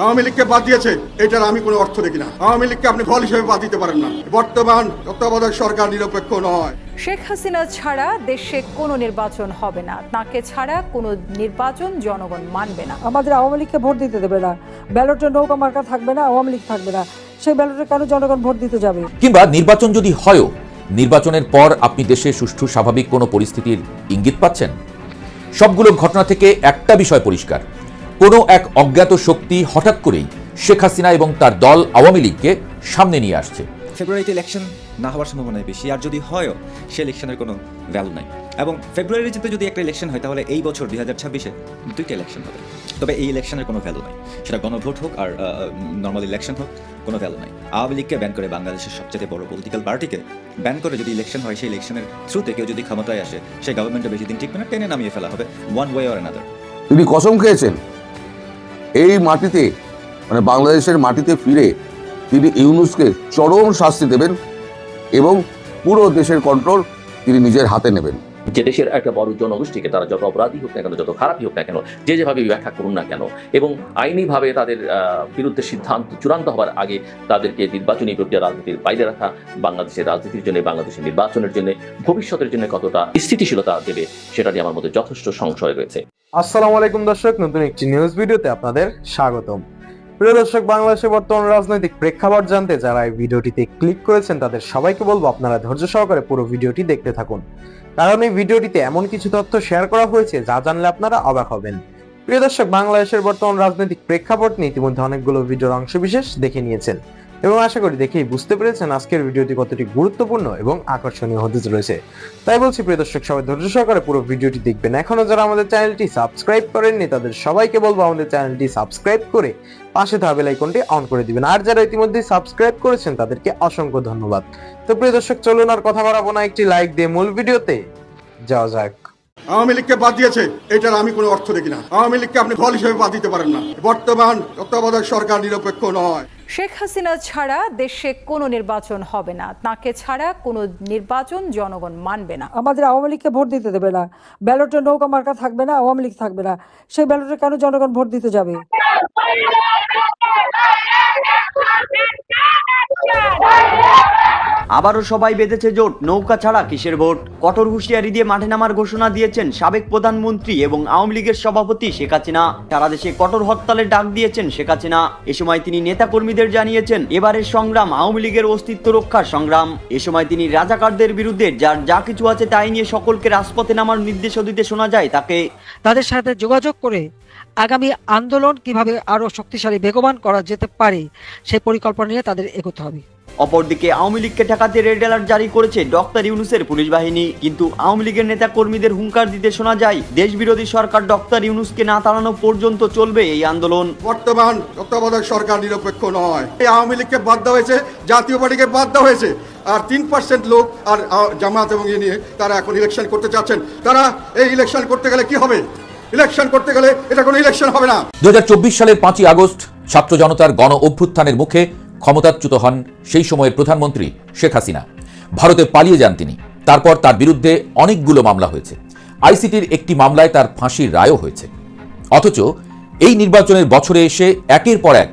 আওয়ামী লীগকে বাদ দিয়েছে, এটার আমি কোনো অর্থ দেখি না। আওয়ামী লীগকে আপনি ফল হিসেবে বাদ দিতে পারেন না। বর্তমান তত্ত্বাবধায়ক সরকার নিরপেক্ষ নয়। শেখ হাসিনা ছাড়া দেশে কোনো নির্বাচন হবে না, তাকে ছাড়া কোনো নির্বাচন জনগণ মানবে না। আমাদের আওয়ামী লীগকে ভোট দিতে দেবে না, ব্যালটে নৌকা মার্কা থাকবে না, আওয়ামী লীগ থাকবে না, সেই ব্যালটে কেন জনগণ ভোট দিতে যাবে? কিংবা নির্বাচন যদি হয়ও, নির্বাচনের পর আপনি দেশে সুষ্ঠু স্বাভাবিক কোনো পরিস্থিতির ইঙ্গিত পাচ্ছেন? সবগুলো ঘটনা থেকে একটা বিষয় পরিষ্কার, কোনো এক অজ্ঞাত শক্তি হঠাৎ করেই শেখ হাসিনা এবং তার দল আওয়ামী লীগকে সামনে নিয়ে আসছে। ফেব্রুয়ারিতে ইলেকশন না হওয়ার সম্ভাবনা বেশি, আর যদি হয়ও সে ইলেকশনের কোনো ভ্যালু নাই। এবং ফেব্রুয়ারিতে যদি একটা ইলেকশন হয় তাহলে এই বছর 2026-এ দুইটা ইলেকশন হবে, তবে এই ইলেকশনের কোনো ভ্যালু নাই। সেটা গণভোট হোক আর নর্মাল ইলেকশন হোক, কোনো ভ্যালু নাই। আওয়ামী লীগকে ব্যান করে, বাংলাদেশের সবচেয়ে বড় পলিটিক্যাল পার্টিকে ব্যান করে যদি ইলেকশন হয়, সেই ইলেকশনের থ্রুতে কেউ যদি ক্ষমতায় আসে, সেই গভর্নমেন্টে বেশি দিন টিকবে না, টেনে নামিয়ে ফেলা হবে ওয়ান ওয়ে অর অ্যানাদার। তিনি কসম খেয়েছেন এই মাটিতে, মানে বাংলাদেশের মাটিতে ফিরে তিনি ইউনূসকে চরম শাস্তি দেবেন এবং পুরো দেশের কন্ট্রোল তিনি নিজের হাতে নেবেন। যে দেশের একটা বড় জনগোষ্ঠীকে তারা যত অপরাধী হোক না কেন, যত খারাপই হোক না কেন, যে যেভাবে ব্যাখ্যা করুন না কেন, এবং আইনিভাবে তাদের বিরুদ্ধে সিদ্ধান্ত চূড়ান্ত হওয়ার আগে তাদেরকে নির্বাচনী প্রক্রিয়া রাজনীতির বাইরে রাখা, বাংলাদেশের রাজনীতির জন্য, বাংলাদেশের নির্বাচনের জন্য, ভবিষ্যতের জন্য কতটা স্থিতিশীলতা দেবে, সেটা নিয়ে আমার মধ্যে যথেষ্ট সংশয় রয়েছে। আসসালামু আলাইকুম দর্শক, নতুন একটি নিউজ ভিডিওতে আপনাদের স্বাগতম। প্রিয় দর্শক, বাংলাদেশের বর্তমান রাজনৈতিক প্রেক্ষাপট জানতে যারা এই ভিডিওটিতে ক্লিক করেছেন তাদের সবাইকে বলবো আপনারা ধৈর্য সহকারে পুরো ভিডিওটি দেখতে থাকুন, কারণ এই ভিডিওটিতে এমন কিছু তথ্য শেয়ার করা হয়েছে যা জানলে আপনারা অবাক হবেন। প্রিয় দর্শক, বাংলাদেশের বর্তমান রাজনৈতিক প্রেক্ষাপট নিয়ে ইতিমধ্যে অনেকগুলো ভিডিওর অংশবিশেষ দেখে নিয়েছেন এবং আশা করি দেখেই বুঝতে পেরেছেন আজকের ভিডিওটি কতটি গুরুত্বপূর্ণ এবং আকর্ষণীয় হতে চলেছে। তাই বলছি প্রিয় দর্শক, সবাই ধৈর্য সহকারে পুরো ভিডিওটি দেখবেন। এখনো যারা আমাদের চ্যানেলটি সাবস্ক্রাইব করেননি তাদের সবাইকে বলবো আমাদের চ্যানেলটি সাবস্ক্রাইব করে পাশে থাকা বেল আইকনটি অন করে দিবেন, আর যারা ইতিমধ্যে সাবস্ক্রাইব করেছেন তাদেরকে অসংখ্য ধন্যবাদ। তো প্রিয় দর্শক, চলুন আর কথা বাড়াবো না, একটি লাইক দিয়ে মূল ভিডিওতে যাওয়া যাক। আওয়ামী লীগকে বাদ দিয়েছে, এটার আমি কোনো অর্থ দেখি না। আওয়ামী লীগকে আপনি ফল হিসেবে বাদ দিতে পারেন না। বর্তমান তত্ত্বাবধায়ক সরকার নিরপেক্ষ নয়। শেখ হাসিনা ছাড়া দেশে কোনো নির্বাচন হবে না, তাকে ছাড়া কোনো নির্বাচন জনগণ মানবে না। আমাদের আওয়ামী লীগকে ভোট দিতে দেবে না, ব্যালটে নৌকা মার্কা থাকবে না, আওয়ামী লীগ থাকবে না, সেই ব্যালটে কেন জনগণ ভোট দিতে যাবে? আবারও সবাই বেঁধেছে জোট, নৌকা ছাড়া কিসের ভোট। কঠোর হুঁশিয়ারি দিয়ে মাঠে নামার ঘোষণা দিয়েছেন সাবেক প্রধানমন্ত্রী এবং আওয়ামী লীগের সভাপতি শেখ হাসিনা। সারা দেশে কঠোর হরতালের ডাক দিয়েছেন শেখ হাসিনা। এ সময় তিনি নেতাকর্মীদের জানিয়েছেন এবারের সংগ্রাম আওয়ামী লীগের অস্তিত্ব রক্ষার সংগ্রাম। এ সময় তিনি রাজাকারদের বিরুদ্ধে যার যা কিছু আছে তাই নিয়ে সকলকে রাজপথে নামার নির্দেশও দিতে শোনা যায় তাকে। তাদের সাথে যোগাযোগ করে আগামী আন্দোলন কিভাবে আরো শক্তিশালী বেগবান করা যেতে পারে সেই পরিকল্পনা নিয়ে তাদের এগোতে হবে। অপরদিকে আওয়ামী লীগকে ঠেকাতে রেড অ্যালার্ট জারি করেছে ডক্টর ইউনূসের পুলিশ বাহিনী, কিন্তু আওয়ামী লীগের নেতা কর্মীদের হুঙ্কার দিতে শোনা যায় দেশ বিরোধী সরকার ডক্টর ইউনূসকে না তাড়ানো পর্যন্ত চলবে এই আন্দোলন। বর্তমান তত্ত্বাবধায়ক সরকার নিরপেক্ষ নয়। এই আওয়ামী লীগকে বাদ দেওয়া হয়েছে, জাতীয় পার্টিকে বাদ দেওয়া হয়েছে, আর 3% লোক আর জামাত এবং ইয়ে নিয়ে তারা এখন ইলেকশন করতে চাচ্ছেন। তারা এই ইলেকশন করতে গেলে কি হবে? ইলেকশন করতে গেলে এটা কোনো ইলেকশন হবে না। 2024 সালের 5ই আগস্ট ছাত্র জনতার গণ অভ্যুত্থানের মুখে ক্ষমতাচ্যুত হন সেই সময়ের প্রধানমন্ত্রী শেখ হাসিনা। ভারতে পালিয়ে যান তিনি। তারপর তার বিরুদ্ধে অনেকগুলো মামলা হয়েছে। আইসিটির একটি মামলায় তার ফাঁসির রায়ও হয়েছে। অথচ এই নির্বাচনের বছরে এসে একের পর এক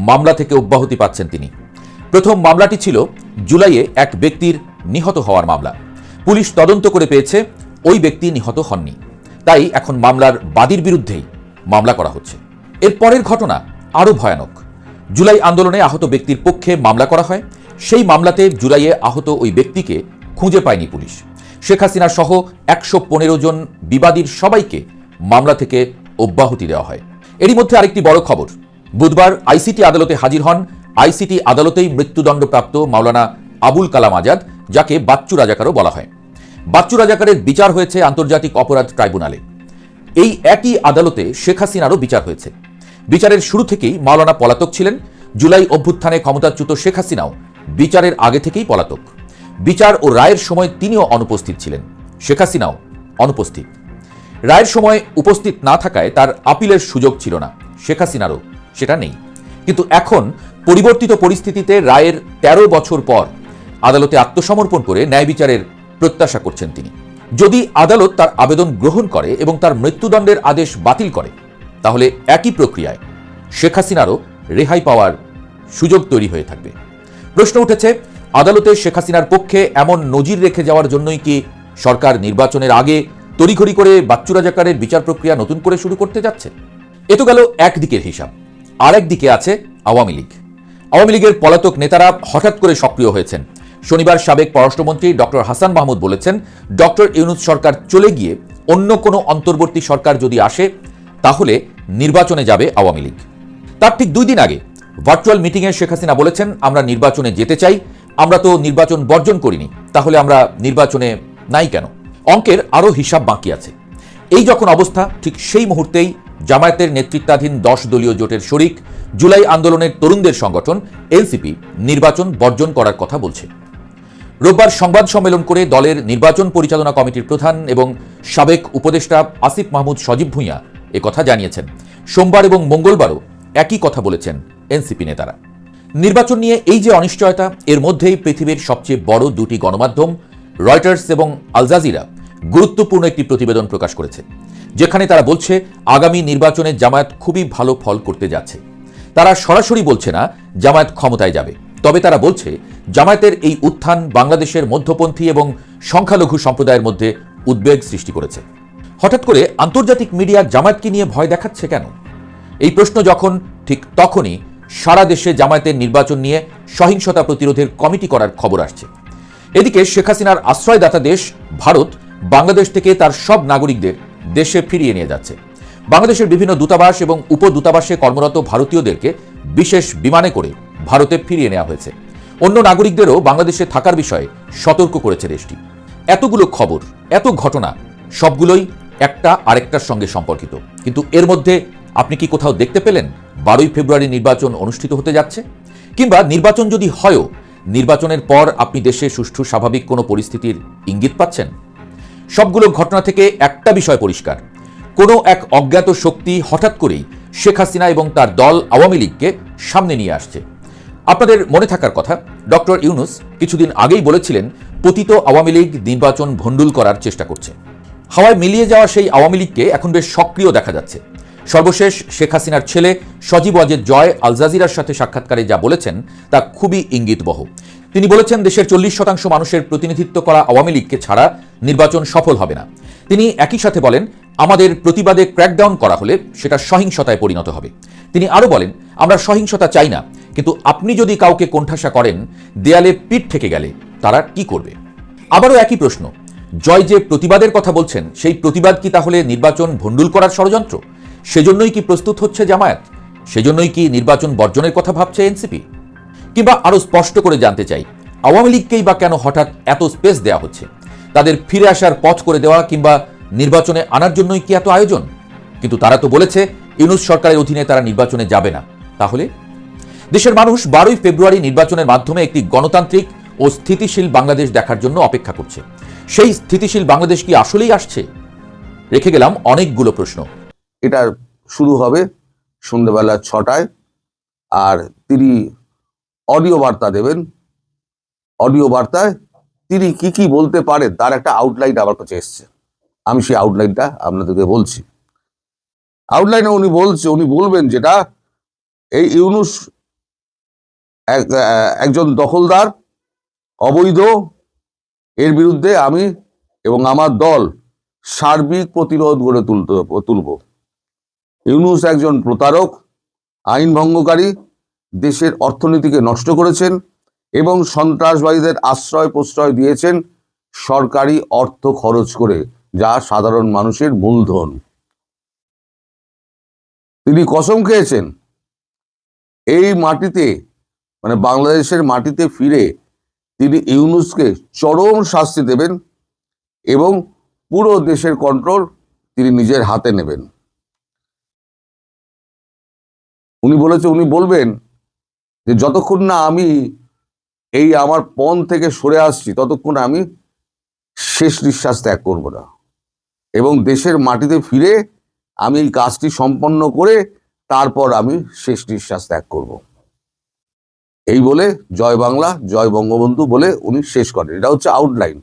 মামলা থেকে অব্যাহতি পাচ্ছেন তিনি। প্রথম মামলাটি ছিল জুলাইয়ে এক ব্যক্তির নিহত হওয়ার মামলা। পুলিশ তদন্ত করে পেয়েছে ওই ব্যক্তি নিহত হননি, তাই এখন মামলার বাদীর বিরুদ্ধেই মামলা করা হচ্ছে। এর পরের ঘটনা আরও ভয়ানক। জুলাই আন্দোলনে আহত ব্যক্তির পক্ষে মামলা করা হয়। সেই মামলাতে জুলাইয়ে আহত ওই ব্যক্তিকে খুঁজে পায়নি পুলিশ। শেখ হাসিনা সহ 115 জন বিবাদীর সবাইকে মামলা থেকে অব্যাহতি দেওয়া হয়। এরই মধ্যে আরেকটি বড় খবর, বুধবার আইসিটি আদালতে হাজির হন আইসিটি আদালতেই মৃত্যুদণ্ডপ্রাপ্ত মাওলানা আবুল কালাম আজাদ, যাকে বাচ্চু রাজাকারও বলা হয়। বাচ্চু রাজাকারের বিচার হয়েছে আন্তর্জাতিক অপরাধ ট্রাইব্যুনালে। এই একই আদালতে শেখ হাসিনারও বিচার হয়েছে। বিচারের শুরু থেকেই মাওলানা পলাতক ছিলেন। জুলাই অভ্যুত্থানে ক্ষমতাচ্যুত শেখ হাসিনাও বিচারের আগে থেকেই পলাতক। বিচার ও রায়ের সময় তিনিও অনুপস্থিত ছিলেন, শেখ হাসিনাও অনুপস্থিত। রায়ের সময় উপস্থিত না থাকায় তার আপিলের সুযোগ ছিল না, শেখ হাসিনারও সেটা নেই। কিন্তু এখন পরিবর্তিত পরিস্থিতিতে রায়ের 13 বছর পর আদালতে আত্মসমর্পণ করে ন্যায় বিচারের প্রত্যাশা করছেন তিনি। যদি আদালত তার আবেদন গ্রহণ করে এবং তার মৃত্যুদণ্ডের আদেশ বাতিল করে, তাহলে একই প্রক্রিয়ায় শেখ হাসিনারও রেহাই পাওয়ার সুযোগ তৈরি হয়ে থাকবে। প্রশ্ন উঠেছে, আদালতে শেখ হাসিনার পক্ষে এমন নজির রেখে যাওয়ার জন্যই কি সরকার নির্বাচনের আগে তড়িঘড়ি করে বাচ্চু রাজাকারের বিচার প্রক্রিয়া নতুন করে শুরু করতে যাচ্ছে? এ তো গেল একদিকের হিসাব। আর একদিকে আছে আওয়ামী লীগ। আওয়ামী লীগের পলাতক নেতারা হঠাৎ করে সক্রিয় হয়েছেন। শনিবার সাবেক পররাষ্ট্রমন্ত্রী ডক্টর হাসান মাহমুদ বলেছেন, ডক্টর ইউনূস সরকার চলে গিয়ে অন্য কোনো অন্তর্বর্তী সরকার যদি আসে তাহলে নির্বাচনে যাবে আওয়ামী লীগ। তার ঠিক 2 দিন আগে ভার্চুয়াল মিটিংয়ে শেখ হাসিনা বলেছেন, আমরা নির্বাচনে যেতে চাই, আমরা তো নির্বাচন বর্জন করিনি, তাহলে আমরা নির্বাচনে নাই কেন? অঙ্কের আরও হিসাব বাকি আছে। এই যখন অবস্থা, ঠিক সেই মুহূর্তেই জামায়াতের নেতৃত্বাধীন 10 দলীয় জোটের শরিক জুলাই আন্দোলনের তরুণদের সংগঠন এনসিপি নির্বাচন বর্জন করার কথা বলছে। রোববার সংবাদ সম্মেলন করে দলের নির্বাচন পরিচালনা কমিটির প্রধান এবং সাবেক উপদেষ্টা আসিফ মাহমুদ সজীব ভুঁইয়া একথা জানিয়েছেন। সোমবার এবং মঙ্গলবারও একই কথা বলেছেন এনসিপি নেতারা। নির্বাচন নিয়ে এই যে অনিশ্চয়তা, এর মধ্যেই পৃথিবীর সবচেয়ে বড় 2টি গণমাধ্যম রয়টার্স এবং আল জাজিরা গুরুত্বপূর্ণ একটি প্রতিবেদন প্রকাশ করেছে, যেখানে তারা বলছে আগামী নির্বাচনে জামায়াত খুবই ভালো ফল করতে যাচ্ছে। তারা সরাসরি বলছে না জামায়াত ক্ষমতায় যাবে, তবে তারা বলছে জামায়াতের এই উত্থান বাংলাদেশের মধ্যপন্থী এবং সংখ্যালঘু সম্প্রদায়ের মধ্যে উদ্বেগ সৃষ্টি করেছে। হঠাৎ করে আন্তর্জাতিক মিডিয়া জামায়াতকে নিয়ে ভয় দেখাচ্ছে কেন? এই প্রশ্ন যখন, ঠিক তখনই সারা দেশে জামায়াতের নির্বাচন নিয়ে সহিংসতা প্রতিরোধের কমিটি করার খবর আসছে। এদিকে শেখ হাসিনার আশ্রয়দাতা দেশ ভারত বাংলাদেশ থেকে তার সব নাগরিকদের দেশে ফিরিয়ে নিয়ে যাচ্ছে। বাংলাদেশের বিভিন্ন দূতাবাস এবং উপদূতাবাসে কর্মরত ভারতীয়দেরকে বিশেষ বিমানে করে ভারতে ফিরিয়ে নেওয়া হয়েছে। অন্য নাগরিকদেরও বাংলাদেশে থাকার বিষয়ে সতর্ক করেছে দেশটি। এতগুলো খবর, এত ঘটনা, সবগুলোই একটা আরেকটার সঙ্গে সম্পর্কিত। কিন্তু এর মধ্যে আপনি কি কোথাও দেখতে পেলেন 12ই ফেব্রুয়ারি নির্বাচন অনুষ্ঠিত হতে যাচ্ছে? কিংবা নির্বাচন যদি হয়ও, নির্বাচনের পর আপনি দেশে সুষ্ঠু স্বাভাবিক কোনো পরিস্থিতির ইঙ্গিত পাচ্ছেন? সবগুলো ঘটনা থেকে একটা বিষয় পরিষ্কার, কোনো এক অজ্ঞাত শক্তি হঠাৎ করেই শেখ হাসিনা এবং তার দল আওয়ামী লীগকে সামনে নিয়ে আসছে। আপনাদের মনে থাকার কথা, ডক্টর ইউনূস কিছুদিন আগেই বলেছিলেন পতিত আওয়ামী লীগ নির্বাচন ভণ্ডুল করার চেষ্টা করছে। হাওয়ায় মিলিয়ে যাওয়া সেই আওয়ামী লীগকে এখন বেশ সক্রিয় দেখা যাচ্ছে। সর্বশেষ শেখ হাসিনার ছেলে সজীব ওয়াজেদ জয় আল জাজিরার সাথে সাক্ষাৎকারে যা বলেছেন তা খুবই ইঙ্গিতবহ। তিনি বলেছেন, দেশের 40% মানুষের প্রতিনিধিত্ব করা আওয়ামী লীগকে ছাড়া নির্বাচন সফল হবে না। তিনি একই সাথে বলেন, আমাদের প্রতিবাদে ক্র্যাকডাউন করা হলে সেটা সহিংসতায় পরিণত হবে। তিনি আরও বলেন, আমরা সহিংসতা চাই না, কিন্তু আপনি যদি কাউকে কোণঠাসা করেন, দেয়ালে পিঠ থেকে গেলে তারা কি করবে? আবারও একই প্রশ্ন, জয় যে প্রতিবাদের কথা বলছেন, সেই প্রতিবাদ কি তাহলে নির্বাচন ভণ্ডুল করার ষড়যন্ত্র? সেজন্যই কি প্রস্তুত হচ্ছে জামায়াত? সেজন্যই কি নির্বাচন বর্জনের কথা ভাবছে এনসিপি? কিংবা আরো স্পষ্ট করে জানতে চাই, আওয়ামী লীগকেই বা কেন হঠাৎ এত স্পেস দেওয়া হচ্ছে? তাদের ফিরে আসার পথ করে দেওয়া কিংবা নির্বাচনে আনার জন্যই কি এত আয়োজন? কিন্তু তারা তো বলেছে ইউনূস সরকারের অধীনে তারা নির্বাচনে যাবে না। তাহলে দেশের মানুষ 12ই ফেব্রুয়ারি নির্বাচনের মাধ্যমে একটি গণতান্ত্রিক ও স্থিতিশীল বাংলাদেশ দেখার জন্য অপেক্ষা করছে। সেই স্থিতিশীল বাংলাদেশ কি আসলেই আসছে? রেখে গেলাম অনেকগুলো প্রশ্ন। এটা শুরু হবে সন্ধ্যেবেলা 6টায়, আর তিনি অডিও বার্তা দেবেন। অডিও বার্তায় তিনি কি কি বলতে পারেন তার একটা আউটলাইন আমার কাছে এসছে। আমি সেই আউটলাইনটা আপনাদেরকে বলছি। আউটলাইনে উনি বলবেন যেটা, এই ইউনূস একজন দখলদার, অবৈধ, এর বিরুদ্ধে আমি এবং আমার দল সার্বিক প্রতিরোধ গড়ে তুলব। ইউনূস একজন প্রতারক, আইন ভঙ্গকারী, দেশের অর্থনীতিকে নষ্ট করেছেন এবং সন্ত্রাসবাদীদের আশ্রয় প্রশ্রয় দিয়েছেন সরকারি অর্থ খরচ করে, যা সাধারণ মানুষের মূলধন। তিনি কসম খেয়েছেন এই মাটিতে, মানে বাংলাদেশের মাটিতে ফিরে তিনি ইউনূসকে চরম শাস্তি দেবেন এবং পুরো দেশের কন্ট্রোল তিনি নিজের হাতে নেবেন। উনি বলবেন যে যতক্ষণ না আমি এই আমার পণ থেকে সরে আসছি, ততক্ষণ আমি শেষ নিঃশ্বাস ত্যাগ করব না, এবং দেশের মাটিতে ফিরে আমি এই কাজটি সম্পন্ন করে তারপর আমি শেষ নিঃশ্বাস ত্যাগ করব। এই বলে জয় বাংলা, জয় বঙ্গবন্ধু বলে উনি শেষ করেন। এটা হচ্ছে আউটলাইন।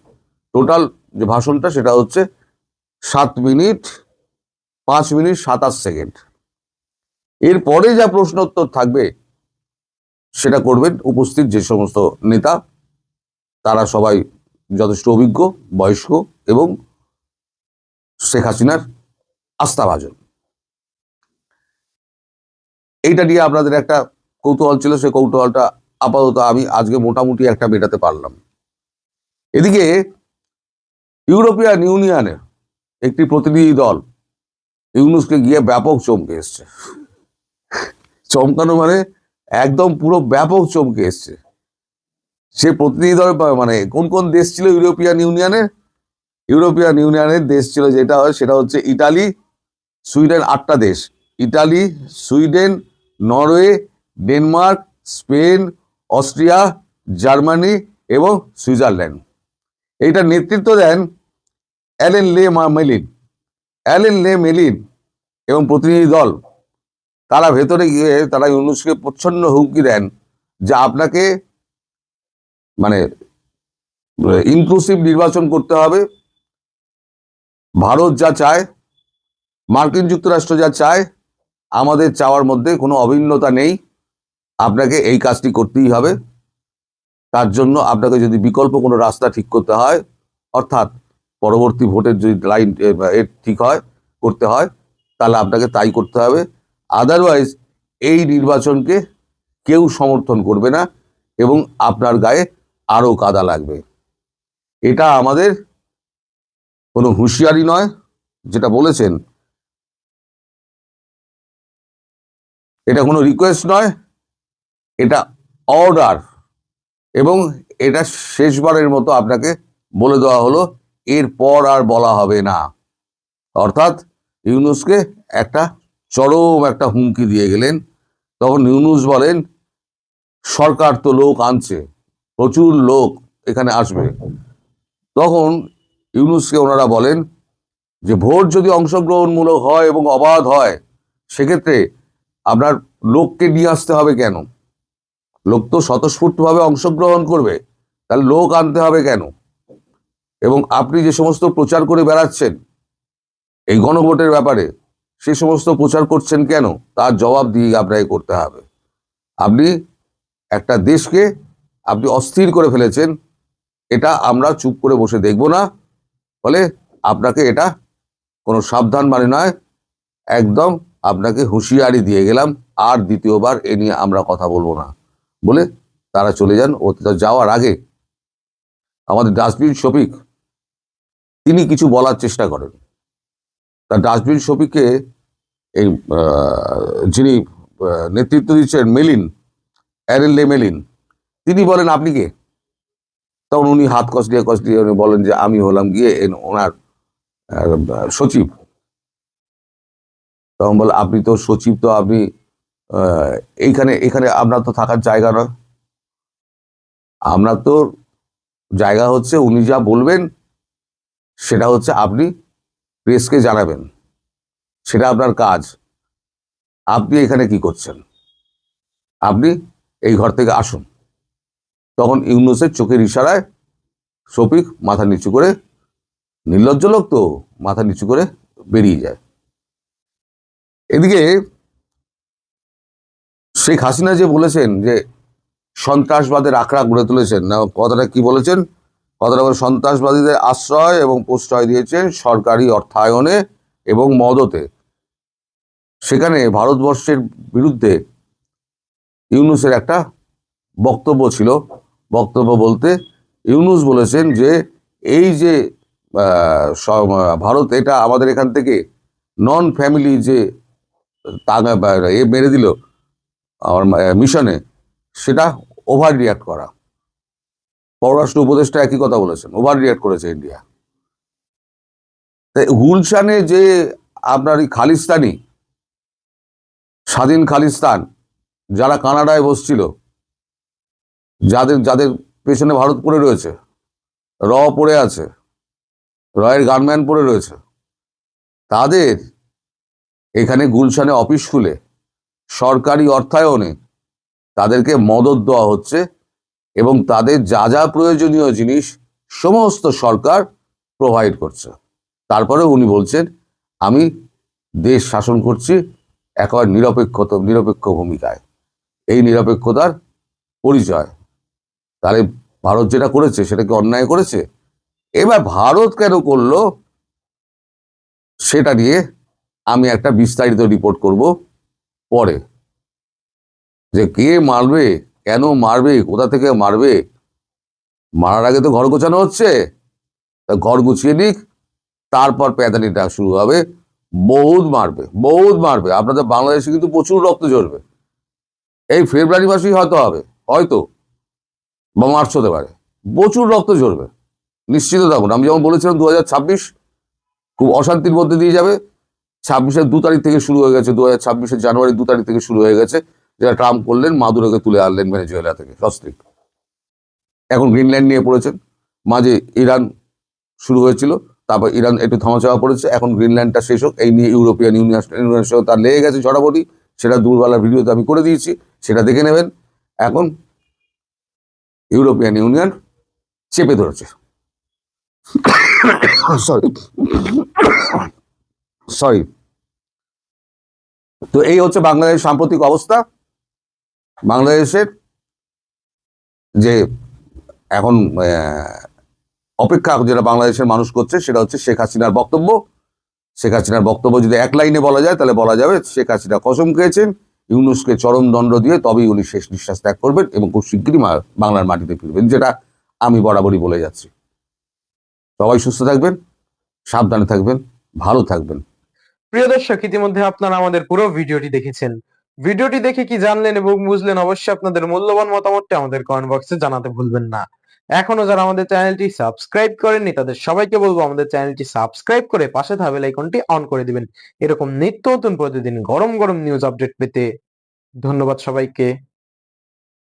টোটাল যে ভাষণটা সেটা হচ্ছে 7 মিনিট 5 মিনিট 27 সেকেন্ড। এরপরে যা প্রশ্নোত্তর থাকবে সেটা করবেন উপস্থিত যে সমস্ত নেতা, তারা সবাই যথেষ্ট অভিজ্ঞ, বয়স্ক এবং শেখ হাসিনার আস্থাভাজন। এইটা নিয়ে আপনাদের একটা কৌতূহল ছিল, সেই কৌতূহলটা আপাতত আমি আজকে মোটামুটি একটা মেটাতে পারলাম। এদিকে ইউরোপিয়ান ইউনিয়নের একটি প্রতিনিধি দল ইউনুসকে গিয়ে ব্যাপক চমকে এসছে। চমকানো মানে একদম পুরো ব্যাপক চমকে এসছে। সে প্রতিনিধি দল মানে কোন কোন দেশ ছিল ইউরোপিয়ান ইউনিয়নের? ইউরোপিয়ান ইউনিয়নের দেশ ছিল যেটা হয় সেটা হচ্ছে ইটালি, সুইডেন, 8টা দেশ। Italy, Sweden, Norway, Denmark, Spain, Austria, Germany এবং সুইজারল্যান্ড। এইটার নেতৃত্ব দেন অ্যালেন লে মেলিন এবং প্রতিনিধি দল। তারা ভেতরে গিয়ে তারা ইউনুসকে প্রচ্ছন্ন হুমকি দেন যে আপনাকে মানে ইনক্লুসিভ নির্বাচন করতে হবে, ভারত যা চায়, মার্কিন যুক্তরাষ্ট্র যা চায়, আমাদের চাওয়ার মধ্যে কোনো অভিন্নতা নেই, আপনাকে এই কাজটি করতেই হবে। তার জন্য আপনাকে যদি বিকল্প কোনো রাস্তা ঠিক করতে হয়, অর্থাৎ পরবর্তী ভোটের যদি লাইন ঠিক হয় করতে হয়, তাহলে আপনাকে তাই করতে হবে। আদারওয়াইজ এই নির্বাচনকে কেউ সমর্থন করবে না এবং আপনার গায়ে আরো কাদা লাগবে। এটা আমাদের কোনো হুঁশিয়ারি নয়, যেটা বলেছেন এটা কোনো রিকোয়েস্ট নয়, এটা অর্ডার। এবং এটা শেষবারের মতো আপনাকে বলে দেওয়া হলো, এরপর আর বলা হবে না। অর্থাৎ ইউনুসকে একটা চরম একটা হুমকি দিয়ে গেলেন। তখন ইউনুস বলেন, সরকার তো লোক আনছে, প্রচুর লোক এখানে আসবে। তখন ইউনুসকে ওনারা বলেন যে ভোট যদি অংশগ্রহণমূলক হয় এবং অবাধ হয়, সেক্ষেত্রে আপনার লোককে নিয়ে আসতে হবে কেন? লোক তো স্বতঃস্ফূর্তভাবে অংশগ্রহণ করবে, তাহলে লোক আনতে হবে কেন? এবং আপনি যে সমস্ত প্রচার করে বেড়াচ্ছেন এই গণভোটের ব্যাপারে, সে সমস্ত প্রচার করছেন কেন? তার জবাব দিয়ে আপনাকে করতে হবে। আপনি একটা দেশকে আপনি অস্থির করে ফেলেছেন, এটা আমরা চুপ করে বসে দেখব না। ফলে আপনাকে এটা কোনো সাবধান মানে নয়, একদম আপনাকে হুঁশিয়ারি দিয়ে গেলাম, আর দ্বিতীয়বার এ নিয়ে আমরা কথা বলবো না বলে তারা চলে যান। ও যাওয়ার আগে আমাদের ডাস্টবিন শফিক তিনি কিছু বলার চেষ্টা করেন। তার ডাস্টবিন শফিককে এই যিনি নেতৃত্ব দিচ্ছেন অ্যালেন লে মেলিন, তিনি বলেন আপনি কে? তখন উনি হাত কষলিয়ে উনি বলেন যে আমি হলাম গিয়ে ওনার সচিব। তখন বলে আপনি তো সচিব, তো আপনি এখানে আপনার তো থাকার জায়গা নয়। আপনার তো জায়গা হচ্ছে উনি যা বলবেন সেটা হচ্ছে আপনি প্রেসকে জানাবেন, সেটা আপনার কাজ। আপনি এখানে কি করছেন? আপনি এই ঘর থেকে আসুন। তখন ইউনুসের চোখের ইশারায় শফিক মাথা নিচু করে, নির্লজ্জ লোক তো, মাথা নিচু করে বেরিয়ে যায়। এদিকে শেখ হাসিনা যে বলেছেন যে সন্ত্রাসবাদের আখড়া গড়ে তুলেছেন, না কথাটা কি বলেছেন? কথাটা বলে সন্ত্রাসবাদীদের আশ্রয় এবং প্রশ্রয় দিয়েছেন সরকারি অর্থায়নে এবং মদতে। সেখানে ভারতবর্ষের বিরুদ্ধে ইউনুসের একটা বক্তব্য ছিল। বক্তব্য বলতে ইউনুস বলেছেন যে এই যে ভারত এটা আমাদের এখান থেকে নন ফ্যামিলি যে মেরে দিল আমার মিশনে, সেটা ওভার রিয়াক্ট করা। পররাষ্ট্র উপদেষ্টা একই কথা বলেছেন, ওভার রিয়াক্ট করেছে ইন্ডিয়া। তাই গুলশানে যে আপনার এই খালিস্তানি স্বাধীন খালিস্তান যারা কানাডায় বসছিল, যাদের পেছনে ভারত পড়ে রয়েছে, র পড়ে আছে, রয়ের গানম্যান পড়ে রয়েছে, তাদের এখানে গুলশানে অফিস খুলে সরকারি অর্থায়নে তাদেরকে মদত দেওয়া হচ্ছে এবং তাদের যা যা প্রয়োজনীয় জিনিস সমস্ত সরকার প্রোভাইড করছে। তারপরে উনি বলছেন আমি দেশ শাসন করছি, একেবারে নিরপেক্ষ ভূমিকায়, এই নিরপেক্ষতার পরিচয়। তাহলে ভারত যেটা করেছে সেটা কি অন্যায় করেছে? এবার ভারত কেন করলো সেটা নিয়ে আমি একটা বিস্তারিত রিপোর্ট করব পরে, যে কে মারবে, কেন মারবে, কোথা থেকে মারবে। মারার আগে তো ঘর গোছানো হচ্ছে, তা ঘর গুছিয়ে নিক, তারপর প্যাদানিটা শুরু হবে। বহুত মারবে। আপনাদের বাংলাদেশে কিন্তু প্রচুর রক্ত ঝরবে। এই ফেব্রুয়ারি মাসেই হয়তো বা মার্চ হতে পারে, প্রচুর রক্ত ঝরবে, নিশ্চিত থাকুন। আমি যেমন বলেছিলাম 2026 খুব অশান্তির মধ্যে দিয়ে যাবে। 26-এর 2 তারিখ থেকে শুরু হয়ে গেছে, 2026-এর জানুয়ারি 2 তারিখ থেকে শুরু হয়ে গেছে, যেটা ট্রাম্প করলেন, মাদুরোকে তুলে আনলেন ভেনেজুয়েলা থেকে সস্ত্রীক। এখন গ্রিনল্যান্ড নিয়ে পড়েছেন, মাঝে ইরান শুরু হয়েছিল, তারপর ইরান একটু থামাচাওয়া করেছে, এখন গ্রিনল্যান্ডটা শেষ হোক, এই নিয়ে ইউরোপিয়ান ইউনিয়নের সঙ্গে তার লেগে গেছে ঝড়াবটি। সেটা দূরবেলার ভিডিওতে আমি করে দিয়েছি, সেটা দেখে নেবেন। এখন ইউরোপিয়ান ইউনিয়ন চেপে ধরেছে, সরি। তো এই হচ্ছে বাংলাদেশের সাম্প্রতিক অবস্থা। বাংলাদেশের যে এখন অপেক্ষা যেটা বাংলাদেশের মানুষ করছে সেটা হচ্ছে শেখ হাসিনার বক্তব্য। শেখ হাসিনার বক্তব্য যদি এক লাইনে বলা যায় তাহলে বলা যাবে শেখ হাসিনা কসম খেয়েছেন ইউনূসকে চরম দণ্ড দিয়ে তবেই উনি শেষ নিঃশ্বাস ত্যাগ করবেন এবং খুব শিগগিরই বাংলার মাটিতে ফিরবেন, যেটা আমি বরাবরই বলে যাচ্ছি। সবাই সুস্থ থাকবেন, সাবধানে থাকবেন, ভালো থাকবেন। প্রিয় দর্শক, ইতিমধ্যে আপনারা আমাদের পুরো ভিডিওটি দেখেছেন। ভিডিওটি দেখে কি জানলেন এবং বুঝলেন, অবশ্যই আপনাদের মূল্যবান মতামতটি আমাদের কমেন্ট বক্সে জানাতে ভুলবেন না। এখনো যারা আমাদের চ্যানেলটি সাবস্ক্রাইব করেননি তাদের সবাইকে বলবো আমাদের চ্যানেলটি সাবস্ক্রাইব করে পাশে থাকা বেল আইকনটি অন করে দিবেন, এরকম নিত্য নতুন প্রতিদিন গরম গরম নিউজ আপডেট পেতে। ধন্যবাদ সবাইকে।